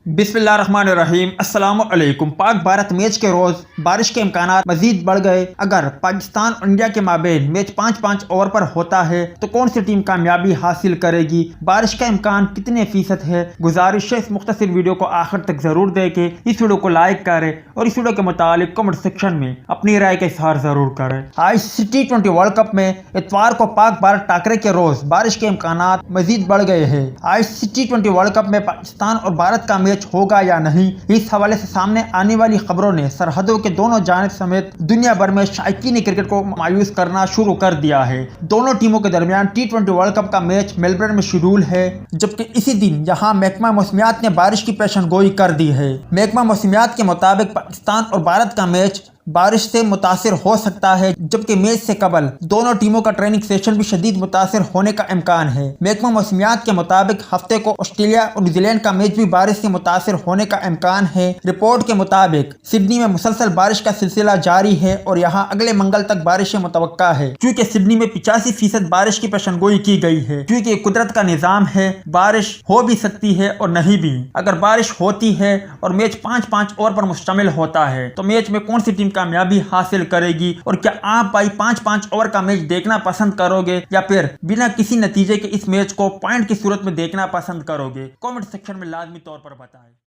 बिस्मिल्लाहिर्रहमानिर्रहीम अस्सलाम वालेकुम। पाक भारत मैच के रोज बारिश के इम्कानात मजीद बढ़ गए। अगर पाकिस्तान और इंडिया के माबेन मैच 5-5 ओवर पर होता है तो कौन सी टीम कामयाबी हासिल करेगी? बारिश का इम्कान कितने फीसद है? गुजारिश है इस मुख्तसर वीडियो को आखिर तक जरूर देखें, इस वीडियो को लाइक करें और इस वीडियो के मुतालिक कमेंट सेक्शन में अपनी राय का इजहार जरूर करें। ICC T20 वर्ल्ड कप में इतवार को पाक भारत टाकरे के रोज बारिश के इम्कानात मजीद बढ़ गए हैं। ICC T20 वर्ल्ड कप में पाकिस्तान और भारत का मैच होगा या नहीं, इस हवाले से सामने आने वाली खबरों ने सरहदों के दोनों जानिब समेत दुनिया भर में शायकीन क्रिकेट को मायूस करना शुरू कर दिया है। दोनों टीमों के दरमियान T20 वर्ल्ड कप का मैच मेलबर्न में शेड्यूल है, जबकि इसी दिन यहां महकमा मौसमियात ने बारिश की पेशनगोई कर दी है। महकमा मौसमियात के मुताबिक पाकिस्तान और भारत का मैच बारिश से मुतासिर हो सकता है, जबकि मैच से कबल दोनों टीमों का ट्रेनिंग सेशन भी शदीद मुतासिर होने का इम्कान है। महकमा मौसमियात के मुताबिक हफ्ते को ऑस्ट्रेलिया और न्यूजीलैंड का मैच भी बारिश से मुतासिर होने का इम्कान है। रिपोर्ट के मुताबिक सिडनी में मुसलसल बारिश का सिलसिला जारी है और यहाँ अगले मंगल तक बारिशें मुतवक्का है, क्योंकि सिडनी में 85% बारिश की पेशनगोई की गई है। क्योंकि कुदरत का निज़ाम है, बारिश हो भी सकती है और नहीं भी। अगर बारिश होती है और मैच 5-5 ओवर पर मुश्तमिल होता है तो मैच में कौन सी टीम कामयाबी हासिल करेगी? और क्या आप भाई 5-5 ओवर का मैच देखना पसंद करोगे या फिर बिना किसी नतीजे के इस मैच को पॉइंट की सूरत में देखना पसंद करोगे? कमेंट सेक्शन में लाजमी तौर पर बताएं।